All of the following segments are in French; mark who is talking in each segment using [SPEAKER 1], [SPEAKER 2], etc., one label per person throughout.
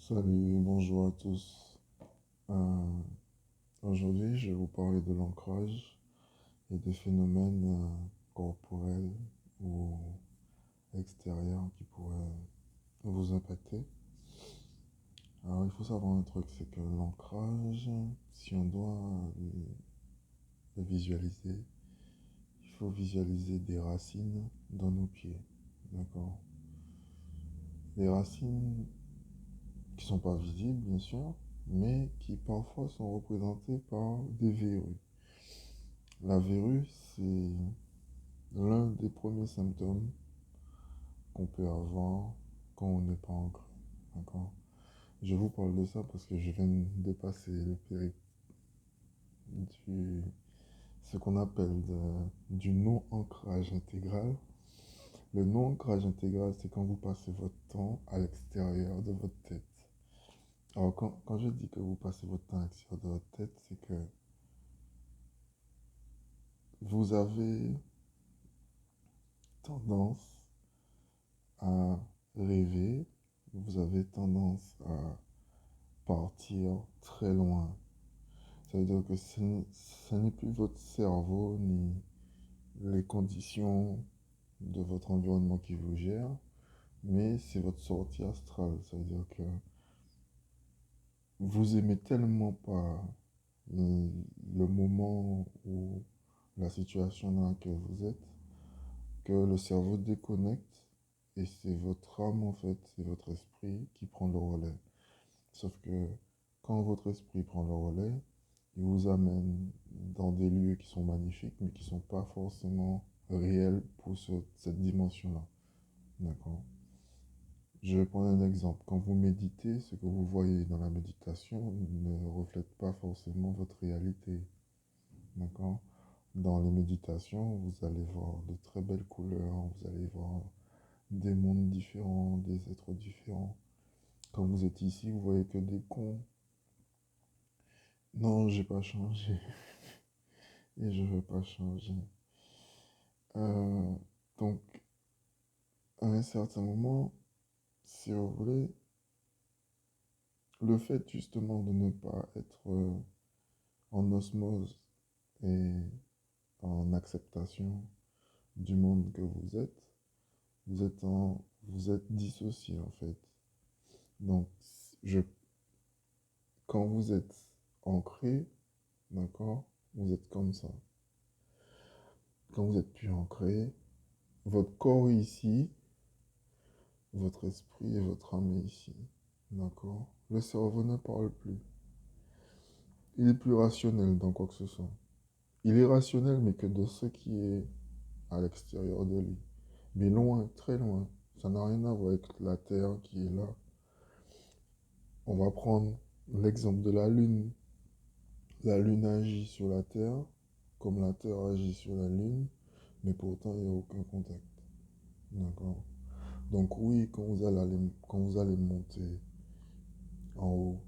[SPEAKER 1] Salut, bonjour à tous. Euh, Aujourd'hui, je vais vous parler de l'ancrage et des phénomènes corporels ou extérieurs qui pourraient vous impacter. Alors, il faut savoir un truc, c'est que l'ancrage, si on doit le visualiser, il faut visualiser des racines dans nos pieds. D'accord? Des racines qui ne sont pas visibles, bien sûr, mais qui parfois sont représentées par des verrues. La verrue, c'est l'un des premiers symptômes qu'on peut avoir quand on n'est pas ancré. D'accord? Je vous parle de ça parce que je viens de passer le périple du ce qu'on appelle du non-ancrage intégral. Le non-ancrage intégral, c'est quand vous passez votre temps à l'extérieur de votre tête. Alors, quand je dis que vous passez votre temps à l'extérieur de votre tête, c'est que vous avez tendance à rêver, vous avez tendance à partir très loin. Ça veut dire que ce n'est plus votre cerveau ni les conditions de votre environnement qui vous gère, mais c'est votre sortie astrale. Ça veut dire que vous aimez tellement pas le, le moment ou la situation dans laquelle vous êtes que le cerveau déconnecte et c'est votre âme en fait, c'est votre esprit qui prend le relais. Sauf que quand votre esprit prend le relais, il vous amène dans des lieux qui sont magnifiques, mais qui ne sont pas forcément réels pour cette dimension-là. D'accord? Je vais prendre un exemple. Quand vous méditez, ce que vous voyez dans la méditation ne reflète pas forcément votre réalité. D'accord? Dans les méditations, vous allez voir de très belles couleurs, vous allez voir des mondes différents, des êtres différents. Quand vous êtes ici, vous voyez que des cons. Non, j'ai pas changé et je veux pas changer. Euh, donc, à un certain moment, si vous voulez, le fait justement de ne pas être en osmose et en acceptation du monde que vous êtes dissocié en fait. Donc, je, quand vous êtes ancré, d'accord, vous êtes comme ça. Quand vous êtes plus ancré, votre corps est ici, votre esprit et votre âme est ici. D'accord? Le cerveau ne parle plus. Il est plus rationnel dans quoi que ce soit. Il est rationnel, mais que de ce qui est à l'extérieur de lui. Mais loin, très loin. Ça n'a rien à voir avec la Terre qui est là. On va prendre l'exemple de la Lune. La Lune agit sur la Terre, comme la Terre agit sur la Lune, mais pourtant il n'y a aucun contact. D'accord? Donc oui, quand vous allez monter en haut,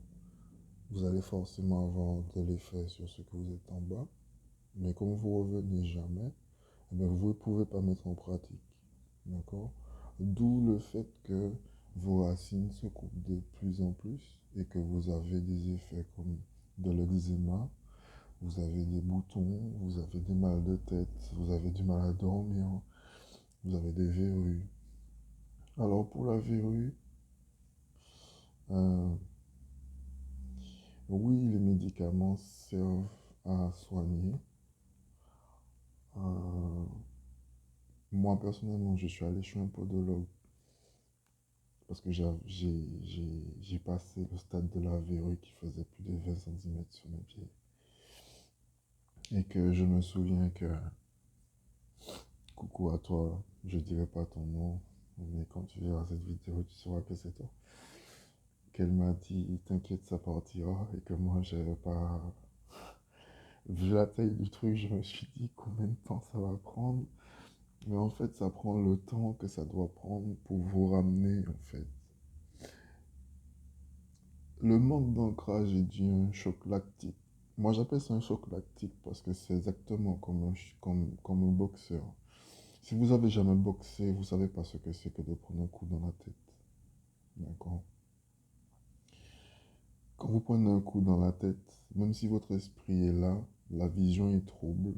[SPEAKER 1] vous allez forcément avoir de l'effet sur ce que vous êtes en bas. Mais comme vous revenez jamais, eh bien, vous ne pouvez pas mettre en pratique. D'accord? D'où le fait que vos racines se coupent de plus en plus et que vous avez des effets comme de l'eczéma, vous avez des boutons, vous avez des mal de tête, vous avez du mal à dormir, vous avez des verrues. Alors pour la verrue, euh, oui, les médicaments servent à soigner. Euh, Moi personnellement, je suis allé chez un podologue parce que j'ai passé le stade de la verrue qui faisait plus de 20 centimètres sur mes pieds. Et que je me souviens que, coucou à toi, je dirai pas ton nom, mais quand tu verras cette vidéo, tu sauras que c'est toi. Qu'elle m'a dit, t'inquiète, ça partira, et que moi, j'avais pas. Vu la taille du truc, je me suis dit combien de temps ça va prendre. Mais en fait, ça prend le temps que ça doit prendre pour vous ramener, en fait. Le manque d'ancrage est dû à un choc lactique. Moi, j'appelle ça un choc lactique parce que c'est exactement comme un boxeur. Si vous avez jamais boxé, vous savez pas ce que c'est que de prendre un coup dans la tête. D'accord? Quand vous prenez un coup dans la tête, même si votre esprit est là, la vision est trouble,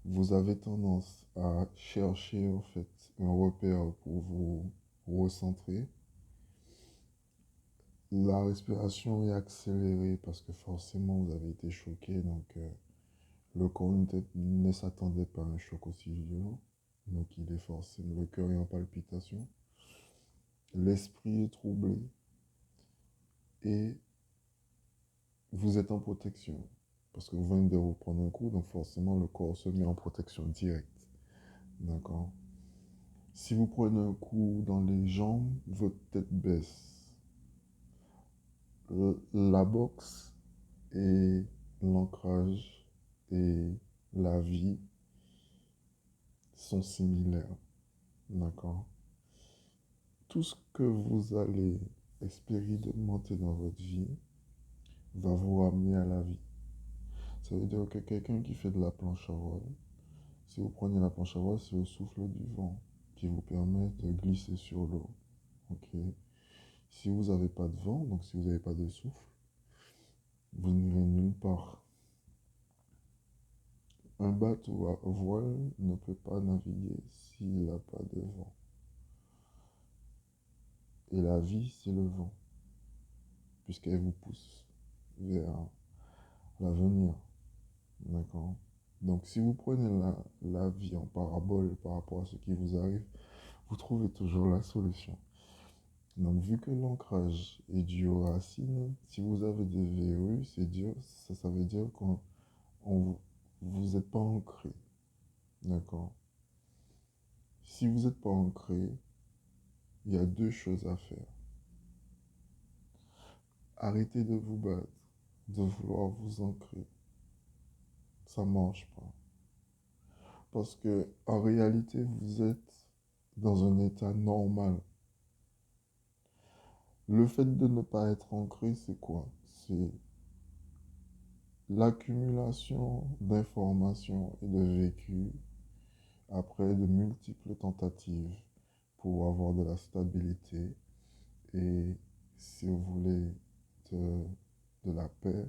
[SPEAKER 1] vous avez tendance à chercher en fait un repère pour vous recentrer. La respiration est accélérée parce que forcément vous avez été choqué, donc le corps ne s'attendait pas à un choc aussi violent. Donc il est forcément, le cœur est en palpitation, l'esprit est troublé et vous êtes en protection. Parce que vous venez de vous prendre un coup, donc forcément le corps se met en protection directe. D'accord? Si vous prenez un coup dans les jambes, votre tête baisse. La boxe et l'ancrage et la vie sont similaires. D'accord? Tout ce que vous allez expérimenter dans votre vie va vous ramener à la vie. Ça veut dire que quelqu'un qui fait de la planche à voile, si vous prenez la planche à voile, c'est le souffle du vent qui vous permet de glisser sur l'eau. Ok? Si vous n'avez pas de vent, donc si vous n'avez pas de souffle, vous n'irez nulle part. Un bateau à voile ne peut pas naviguer s'il n'a pas de vent. Et la vie, c'est le vent, puisqu'elle vous pousse vers l'avenir. D'accord? Donc, si vous prenez la vie en parabole par rapport à ce qui vous arrive, vous trouvez toujours la solution. Donc, vu que l'ancrage est dû aux racines, si vous avez des verrues, ça veut dire qu'on vous n'êtes pas ancré. D'accord? Si vous n'êtes pas ancré, il y a deux choses à faire. Arrêtez de vous battre, de vouloir vous ancrer. Ça ne marche pas. Parce que en réalité, vous êtes dans un état normal. Le fait de ne pas être ancré, c'est quoi? C'est l'accumulation d'informations et de vécus après de multiples tentatives pour avoir de la stabilité et, si vous voulez, de la paix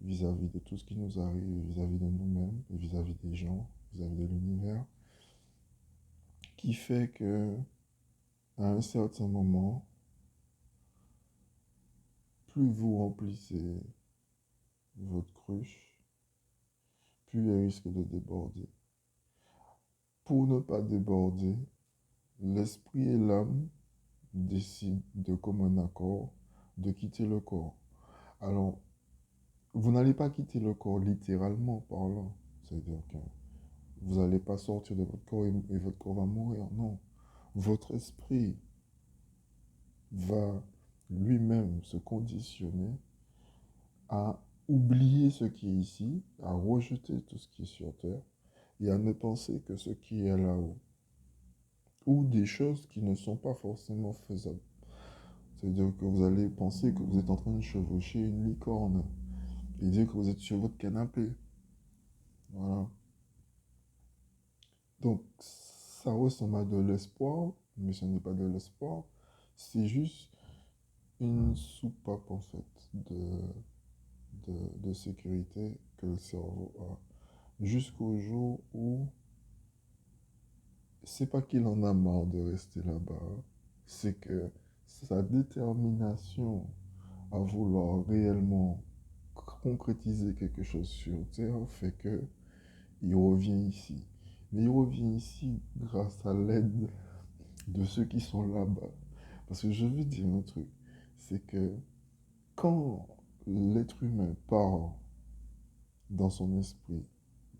[SPEAKER 1] vis-à-vis de tout ce qui nous arrive, vis-à-vis de nous-mêmes et vis-à-vis des gens, vis-à-vis de l'univers, qui fait que à un certain moment, plus vous remplissez votre cruche, plus elle risque de déborder. Pour ne pas déborder, l'esprit et l'âme décident de commun accord de quitter le corps. Alors, vous n'allez pas quitter le corps littéralement parlant, c'est-à-dire que vous n'allez pas sortir de votre corps et votre corps va mourir, non. Votre esprit va lui-même se conditionner à oublier ce qui est ici, à rejeter tout ce qui est sur terre et à ne penser que ce qui est là-haut. Ou des choses qui ne sont pas forcément faisables. C'est-à-dire que vous allez penser que vous êtes en train de chevaucher une licorne et dire que vous êtes sur votre canapé. Voilà. Donc, ça ressemble à de l'espoir, mais ce n'est pas de l'espoir. C'est juste une soupape, en fait, de sécurité que le cerveau a. Jusqu'au jour où, c'est pas qu'il en a marre de rester là-bas, c'est que sa détermination à vouloir réellement concrétiser quelque chose sur Terre fait que il revient ici. Mais il revient ici grâce à l'aide de ceux qui sont là-bas. Parce que je veux dire un truc, c'est que quand l'être humain part dans son esprit,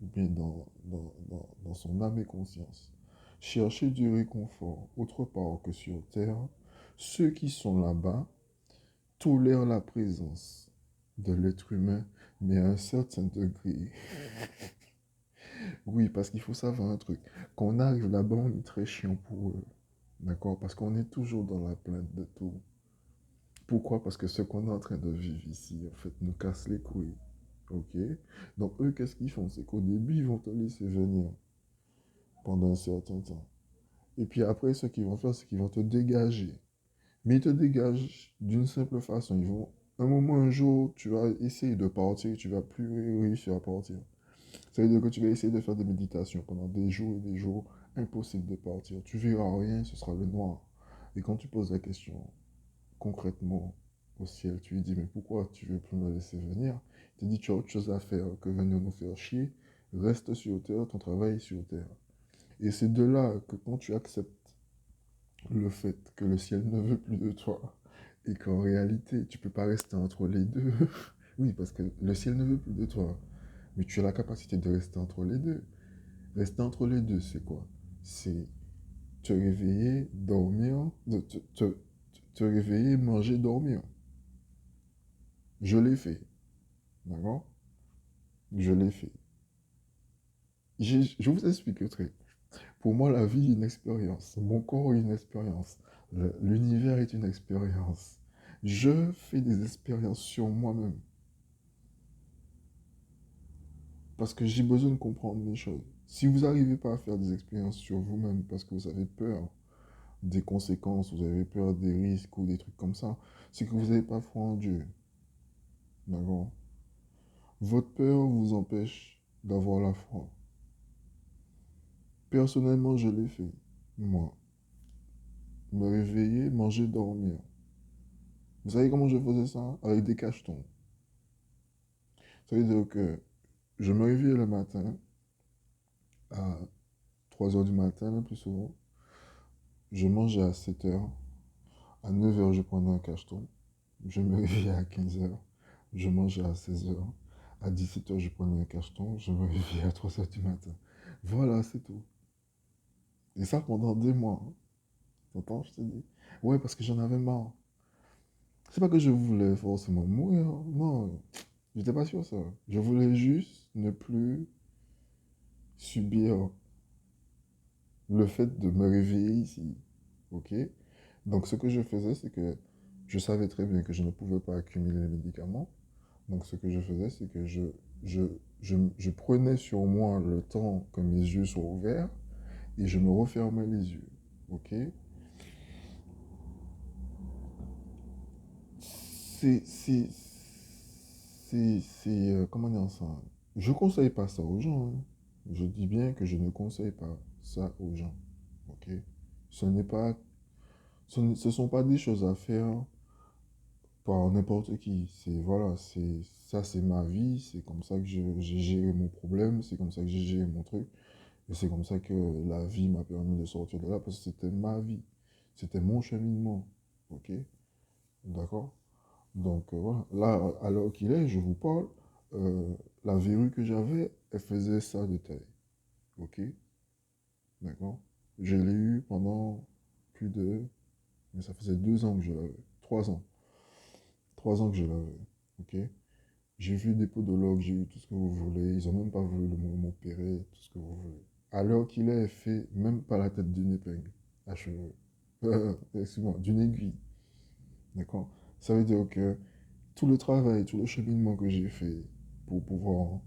[SPEAKER 1] ou bien dans son âme et conscience, chercher du réconfort autre part que sur Terre, ceux qui sont là-bas tolèrent la présence de l'être humain, mais à un certain degré. Oui, parce qu'il faut savoir un truc. Quand on arrive là-bas, on est très chiant pour eux. D'accord? Parce qu'on est toujours dans la plainte de tout. Pourquoi? Parce que ce qu'on est en train de vivre ici, en fait, nous casse les couilles. Ok? Donc, eux, qu'est-ce qu'ils font? C'est qu'au début, ils vont te laisser venir pendant un certain temps. Et puis après, ce qu'ils vont faire, c'est qu'ils vont te dégager. Mais ils te dégagent d'une simple façon. Ils vont, un moment, un jour, tu vas essayer de partir et tu vas plus réussir à partir. Ça veut dire que tu vas essayer de faire des méditations pendant des jours et des jours, impossible de partir. Tu verras rien, ce sera le noir. Et quand tu poses la question concrètement au ciel, tu lui dis, mais pourquoi tu veux plus me laisser venir? Il te dit, tu as autre chose à faire que venir nous faire chier. Reste sur terre, ton travail est sur terre. Et c'est de là que quand tu acceptes le fait que le ciel ne veut plus de toi et qu'en réalité, tu peux pas rester entre les deux. Oui, parce que le ciel ne veut plus de toi, mais tu as la capacité de rester entre les deux. Rester entre les deux, c'est quoi? C'est te réveiller, dormir, te réveiller, manger, dormir. Je l'ai fait, d'accord? Je l'ai fait. Je vous explique le truc. Pour moi, la vie est une expérience. Mon corps est une expérience. L'univers est une expérience. Je fais des expériences sur moi-même parce que j'ai besoin de comprendre les choses. Si vous n'arrivez pas à faire des expériences sur vous-même parce que vous avez peur des conséquences, vous avez peur des risques ou des trucs comme ça, c'est que vous n'avez pas foi en Dieu. D'accord? Votre peur vous empêche d'avoir la foi. Personnellement, je l'ai fait. Moi. Me réveiller, manger, dormir. Vous savez comment je faisais ça? Avec des cachetons. Ça veut dire que je me réveillais le matin à 3 heures du matin, le plus souvent. Je mangeais à 7 heures. À 9 heures, je prenais un cacheton. Je me réveillais à 15 heures. Je mangeais à 16 heures. À 17 heures, je prenais un cacheton. Je me réveillais à 3 heures du matin. Voilà, c'est tout. Et ça pendant des mois. Hein. T'entends, je te dis? Ouais, parce que j'en avais marre. C'est pas que je voulais forcément mourir. Non, j'étais pas sûr ça. Je voulais juste ne plus subir le fait de me réveiller ici. Ok? Donc, ce que je faisais, c'est que je savais très bien que je ne pouvais pas accumuler les médicaments. Donc, ce que je faisais, c'est que je prenais sur moi le temps que mes yeux soient ouverts et je me refermais les yeux. Ok? C'est, c'est, comment dire ça? Je conseille pas ça aux gens. Hein. Je dis bien que je ne conseille pas ça aux gens. Ok? Ce n'est pas, ce sont pas des choses à faire par n'importe qui. C'est, voilà, ça c'est ma vie. C'est comme ça que j'ai géré mon problème. C'est comme ça que j'ai géré mon truc. Et c'est comme ça que la vie m'a permis de sortir de là parce que c'était ma vie. C'était mon cheminement. Ok? D'accord? Donc voilà, là, à l'heure qu'il est, je vous parle, euh, la verrue que j'avais, elle faisait ça de taille. Ok? D'accord? Je l'ai eu pendant plus de... Mais ça faisait 2 ans que je l'avais. 3 ans. 3 ans que je l'avais. Ok? J'ai vu des podologues, j'ai eu tout ce que vous voulez. Ils n'ont même pas voulu m'opérer, tout ce que vous voulez. À l'heure qu'il est, elle fait même pas la tête d'une épingle à cheveux. Excuse-moi, d'une aiguille. D'accord? Ça veut dire que tout le travail, tout le cheminement que j'ai fait pour pouvoir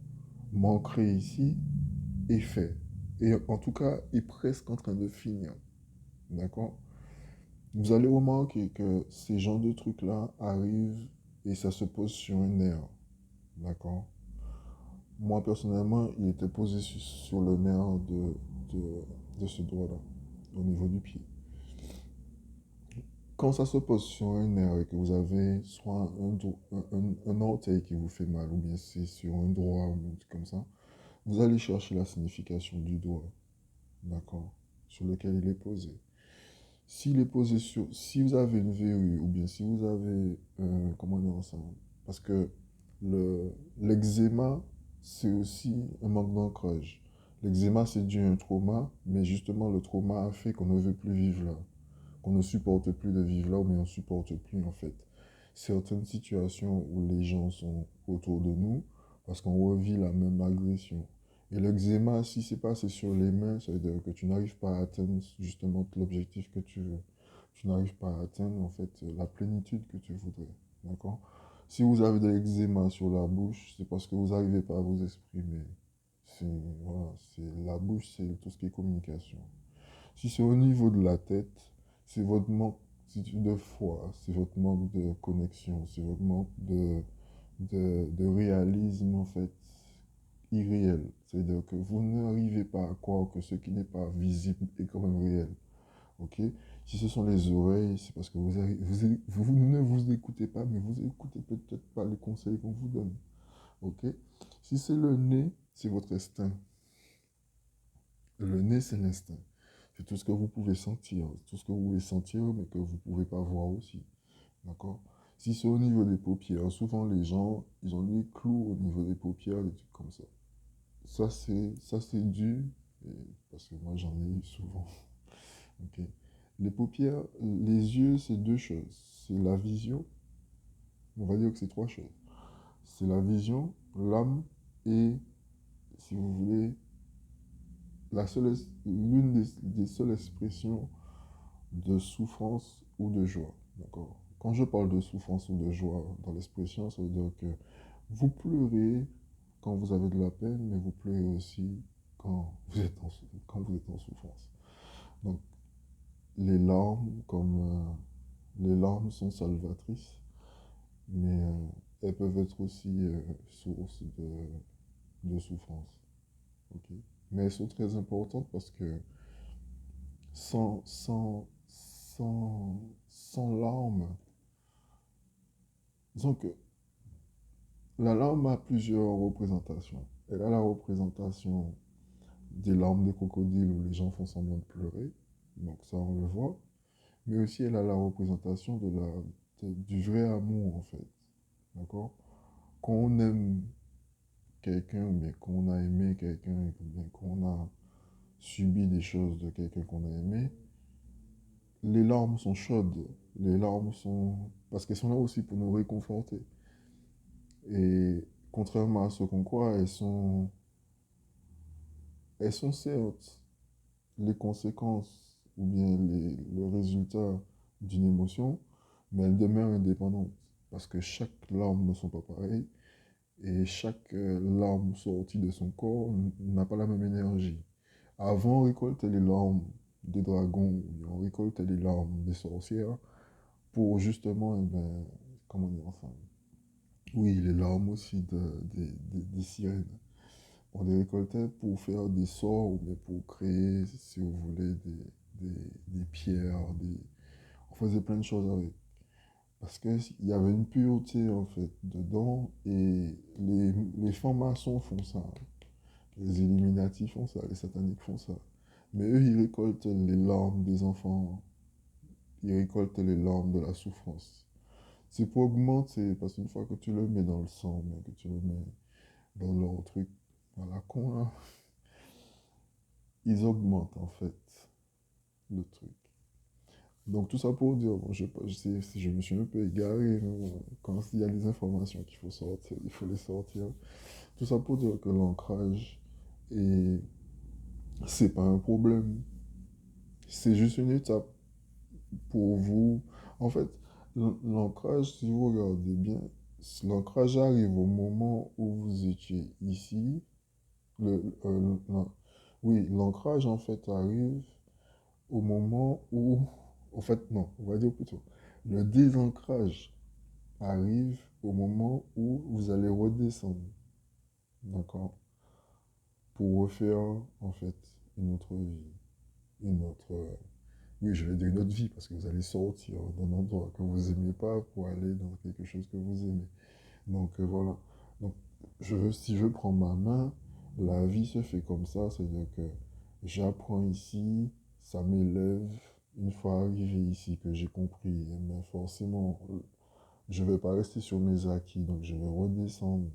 [SPEAKER 1] m'ancrer ici est fait. Et en tout cas, est presque en train de finir. D'accord? Vous allez remarquer que ces genres de trucs-là arrivent et ça se pose sur un nerf. D'accord? Moi, personnellement, il était posé sur le nerf de ce doigt-là, au niveau du pied. Quand ça se pose sur un nerf et que vous avez soit un orteil qui vous fait mal, ou bien c'est sur un doigt, ou un truc comme ça, vous allez chercher la signification du doigt, d'accord, sur lequel il est posé. S'il est posé sur, si vous avez une verrue, ou bien si vous avez, comment dire ça, parce que l'eczéma, c'est aussi un manque d'ancrage. L'eczéma, c'est dû à un trauma, mais justement, le trauma a fait qu'on ne veut plus vivre là, qu'on ne supporte plus de vivre là, mais on ne supporte plus en fait certaines situations où les gens sont autour de nous parce qu'on revit la même agression. Et l'eczéma, si c'est passé sur les mains, ça veut dire que tu n'arrives pas à atteindre justement l'objectif que tu veux. Tu n'arrives pas à atteindre en fait la plénitude que tu voudrais. D'accord? Si vous avez de l'eczéma sur la bouche, c'est parce que vous n'arrivez pas à vous exprimer. C'est voilà, c'est la bouche, c'est tout ce qui est communication. Si c'est au niveau de la tête, c'est votre manque. attitude de foi, c'est votre manque de connexion, c'est votre manque de réalisme, en fait, irréel. C'est-à-dire que vous n'arrivez pas à croire que ce qui n'est pas visible est quand même réel. Ok? Si ce sont les oreilles, c'est parce que vous ne vous écoutez pas, mais vous écoutez peut-être pas les conseils qu'on vous donne. Ok? Si c'est le nez, c'est votre instinct. Le nez, c'est l'instinct. C'est tout ce que vous pouvez sentir, tout ce que vous pouvez sentir, mais que vous ne pouvez pas voir aussi. D'accord? Si c'est au niveau des paupières, souvent les gens, ils ont des clous au niveau des paupières, des trucs comme ça. Ça c'est dû, parce que moi j'en ai eu souvent. Ok. Les paupières, les yeux, c'est deux choses. C'est la vision, on va dire que c'est trois choses. C'est la vision, l'âme et, si vous voulez, l'une des seules expressions de souffrance ou de joie. D'accord? Quand je parle de souffrance ou de joie dans l'expression, ça veut dire que vous pleurez quand vous avez de la peine, mais vous pleurez aussi quand vous êtes en souffrance. Donc, les larmes, les larmes sont salvatrices, mais elles peuvent être aussi source de souffrance. Ok. Mais elles sont très importantes parce que sans, sans, sans larmes, disons que la larme a plusieurs représentations. Elle a la représentation des larmes de crocodile où les gens font semblant de pleurer, donc ça on le voit, mais aussi elle a la représentation du vrai amour en fait, d'accord? Quand on aime quelqu'un, ou bien qu'on a aimé quelqu'un, ou bien qu'on a subi des choses de quelqu'un qu'on a aimé, les larmes sont chaudes, les larmes sont... parce qu'elles sont là aussi pour nous réconforter. Et contrairement à ce qu'on croit, elles sont certes les conséquences ou bien le résultat d'une émotion, mais elles demeurent indépendantes. Parce que chaque larme ne sont pas pareilles et chaque larme sortie de son corps n'a pas la même énergie. Avant, on récoltait les larmes des dragons, on récoltait les larmes des sorcières pour justement, eh ben, comment dire ça? Oui, les larmes aussi des sirènes. On les récoltait pour faire des sorts ou bien pour créer, si vous voulez, des pierres. On faisait plein de choses avec. Parce qu'il y avait une pureté en fait dedans et les francs-maçons font ça. Les Illuminati font ça, les sataniques font ça. Mais eux, ils récoltent les larmes des enfants, ils récoltent les larmes de la souffrance. C'est pour augmenter, parce qu'une fois que tu le mets dans le sang, mais que tu le mets dans leur truc, à la con là, ils augmentent en fait le truc. Donc tout ça pour dire, bon, je me suis un peu égaré, mais bon, quand il y a des informations qu'il faut sortir, il faut les sortir. Tout ça pour dire que l'ancrage, et c'est pas un problème, c'est juste une étape pour vous. En fait, l'ancrage, si vous regardez bien, l'ancrage arrive au moment où vous étiez ici. Non. Oui, l'ancrage en fait arrive au moment où, en fait non, on va dire plutôt, le désancrage arrive au moment où vous allez redescendre, d'accord, pour refaire en fait une autre vie, une autre, oui, je vais dire une autre vie parce que vous allez sortir d'un endroit que vous aimez pas pour aller dans quelque chose que vous aimez. Donc voilà. Donc si je prends ma main, la vie se fait comme ça, c'est-à-dire que j'apprends ici, ça m'élève. Une fois arrivé ici que j'ai compris, mais forcément, je ne vais pas rester sur mes acquis, donc je vais redescendre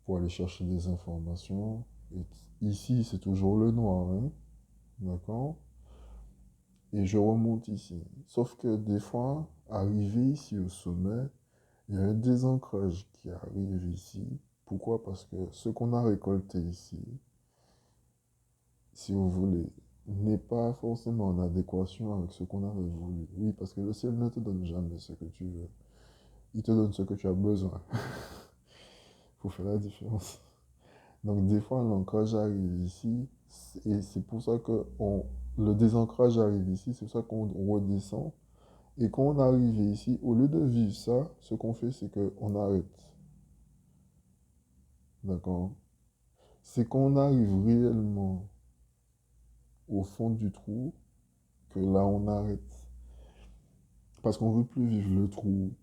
[SPEAKER 1] pour aller chercher des informations. Et ici, c'est toujours le noir, hein, d'accord? Et je remonte ici. Sauf que des fois, arrivé ici au sommet, il y a un désancrage qui arrive ici. Pourquoi? Parce que ce qu'on a récolté ici, si vous voulez, n'est pas forcément en adéquation avec ce qu'on avait voulu. Oui, parce que le ciel ne te donne jamais ce que tu veux. Il te donne ce que tu as besoin. Il faut faire la différence. Donc des fois, l'ancrage arrive ici, et c'est pour ça que le désancrage arrive ici, c'est pour ça qu'on redescend Et quand on arrive ici, au lieu de vivre ça, ce qu'on fait, c'est qu'on arrête. D'accord? C'est quand on arrive réellement au fond du trou que là, on arrête. Parce qu'on veut plus vivre le trou,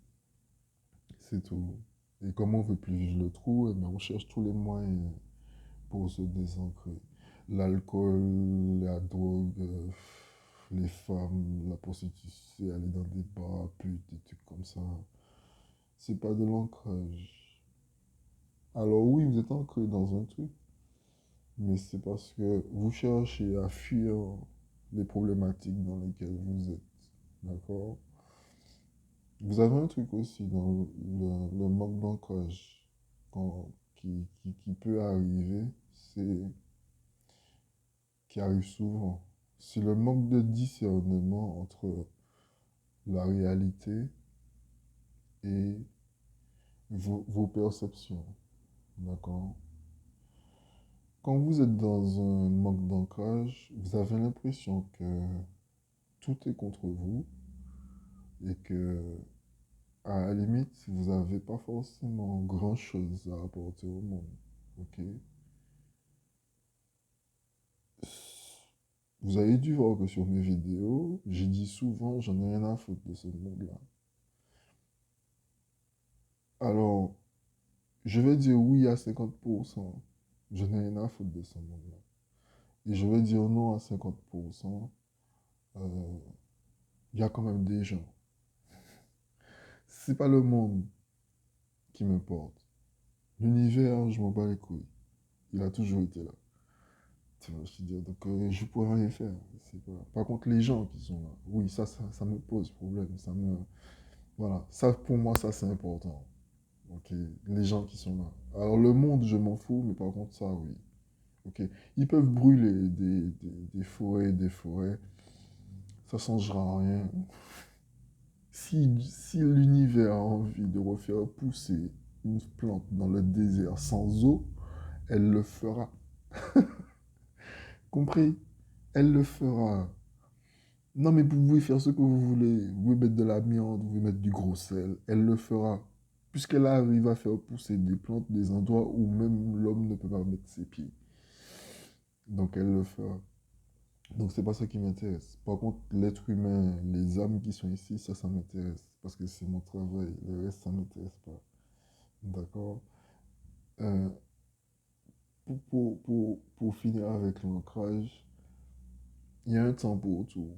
[SPEAKER 1] c'est tout. Et comme on veut plus vivre le trou, eh bien, on cherche tous les moyens pour se désancrer. L'alcool, la drogue, les femmes, la prostitution, aller dans des bars, putes, des trucs comme ça. C'est pas de l'ancrage. Alors oui, vous êtes ancré dans un truc, mais c'est parce que vous cherchez à fuir les problématiques dans lesquelles vous êtes. D'accord? Vous avez un truc aussi dans le manque d'ancrage qui peut arriver, c'est qui arrive souvent. C'est le manque de discernement entre la réalité et vos perceptions. D'accord? Quand vous êtes dans un manque d'ancrage, vous avez l'impression que tout est contre vous et que, à la limite, vous n'avez pas forcément grand-chose à apporter au monde. Ok? Vous avez dû voir que sur mes vidéos, j'ai dit souvent, j'en ai rien à foutre de ce monde-là. Alors, je vais dire oui à 50%. Je n'ai rien à foutre de ce monde-là. Et je vais dire non à 50%. euh, Il y a quand même des gens. C'est pas le monde qui m'importe. L'univers, je m'en bats les couilles. Il a toujours été là. Tu vois, je te dis, donc je pourrais rien faire. C'est pas... Par contre, les gens qui sont là, oui, ça me pose problème. Voilà, ça pour moi, ça c'est important. Ok, les gens qui sont là. Alors le monde, je m'en fous, mais par contre, ça, oui. Ok, ils peuvent brûler des forêts, ça changera rien. Si l'univers a envie de refaire pousser une plante dans le désert sans eau, elle le fera. Compris? Elle le fera. Non, mais vous pouvez faire ce que vous voulez. Vous pouvez mettre de l'amiante, vous pouvez mettre du gros sel. Elle le fera. Puisqu'elle arrive à faire pousser des plantes des endroits où même l'homme ne peut pas mettre ses pieds. Donc elle le fera. Donc c'est pas ça qui m'intéresse. Par contre, l'être humain, les âmes qui sont ici, ça m'intéresse. Parce que c'est mon travail. Le reste, ça m'intéresse pas. D'accord? Euh, pour finir avec l'ancrage, il y a un temps pour tout.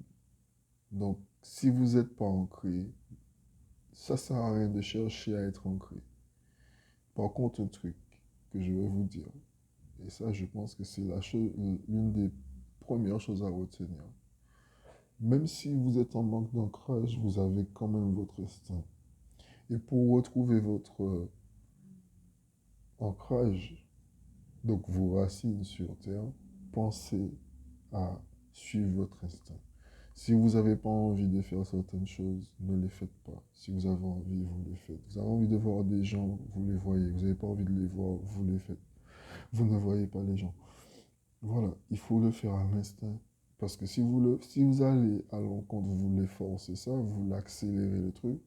[SPEAKER 1] Donc, si vous n'êtes pas ancré, ça sert à rien de chercher à être ancré. Par contre, un truc que je vais vous dire, et ça, je pense que c'est l'une des premières choses à retenir. Même si vous êtes en manque d'ancrage, vous avez quand même votre instinct. Et pour retrouver votre ancrage, donc vos racines sur Terre, pensez à suivre votre instinct. Si vous n'avez pas envie de faire certaines choses, ne les faites pas. Si vous avez envie, vous les faites. Vous avez envie de voir des gens, vous les voyez. Vous n'avez pas envie de les voir, vous les faites. Vous ne voyez pas les gens. Voilà, il faut le faire à l'instinct. Parce que si vous allez à l'encontre, vous voulez forcer ça, vous l'accélérez le truc,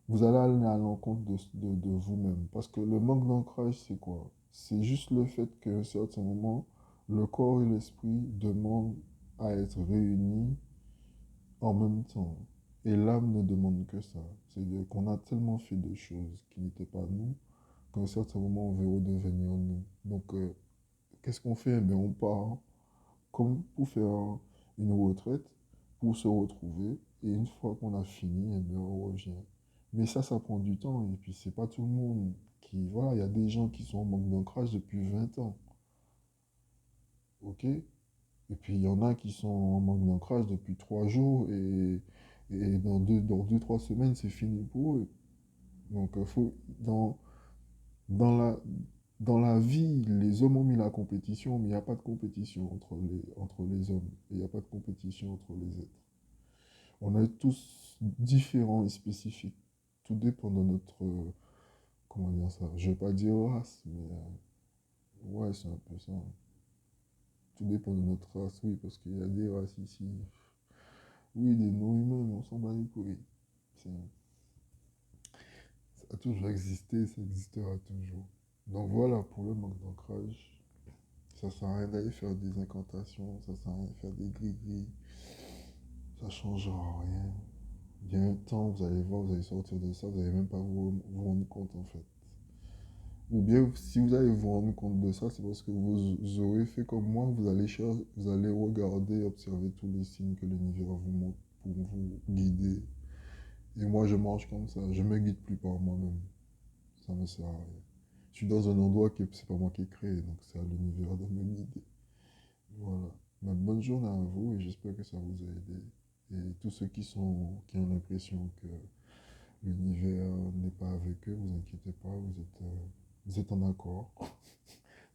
[SPEAKER 1] vous allez aller à l'encontre de vous-même. Parce que le manque d'ancrage, c'est quoi? C'est juste le fait qu'à un certain moment, le corps et l'esprit demandent à être réunis en même temps. Et l'âme ne demande que ça. C'est-à-dire qu'on a tellement fait de choses qui n'étaient pas nous, qu'à un certain moment, on veut redevenir nous. Donc, qu'est-ce qu'on fait? Eh bien, on part comme pour faire une retraite, pour se retrouver. Et une fois qu'on a fini, eh bien, on revient. Mais ça prend du temps. Et puis, c'est pas tout le monde qui... Voilà, il y a des gens qui sont en manque d'ancrage depuis 20 ans. OK? Et puis, il y en a qui sont en manque d'ancrage depuis 3 jours. Et dans deux, 3 semaines, c'est fini pour eux. Donc, dans la, dans la vie, les hommes ont mis la compétition, mais il n'y a pas de compétition entre les hommes. Et il n'y a pas de compétition entre les êtres. On est tous différents et spécifiques. Tout dépend de notre, comment dire ça? Je ne vais pas dire race, mais ouais, c'est un peu ça. Tout dépend de notre race, oui, parce qu'il y a des races ici. Oui, des non-humains, mais on s'en bat les couilles. C'est- Ça a toujours existé, ça existera toujours. Donc voilà, pour le manque d'ancrage, ça sert à rien d'aller faire des incantations, ça sert à rien de faire des gris-gris, ça changera rien. Il y a un temps, vous allez voir, vous allez sortir de ça, vous n'allez même pas vous rendre compte en fait. Ou bien, si vous allez vous rendre compte de ça, c'est parce que vous aurez fait comme moi, vous allez regarder, observer tous les signes que l'univers vous montre pour vous guider. Et moi, je marche comme ça, je me guide plus par moi-même. Ça me sert à rien. Je suis dans un endroit que c'est pas moi qui ai créé, donc c'est à l'univers de me guider. Voilà. Mais bonne journée à vous et j'espère que ça vous a aidé. Et tous ceux qui ont l'impression que l'univers n'est pas avec eux, vous inquiétez pas, vous êtes en accord.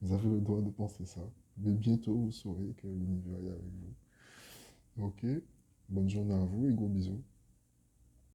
[SPEAKER 1] Vous avez le droit de penser ça. Mais bientôt, vous saurez que l'univers est avec vous. Ok. Bonne journée à vous et gros bisous.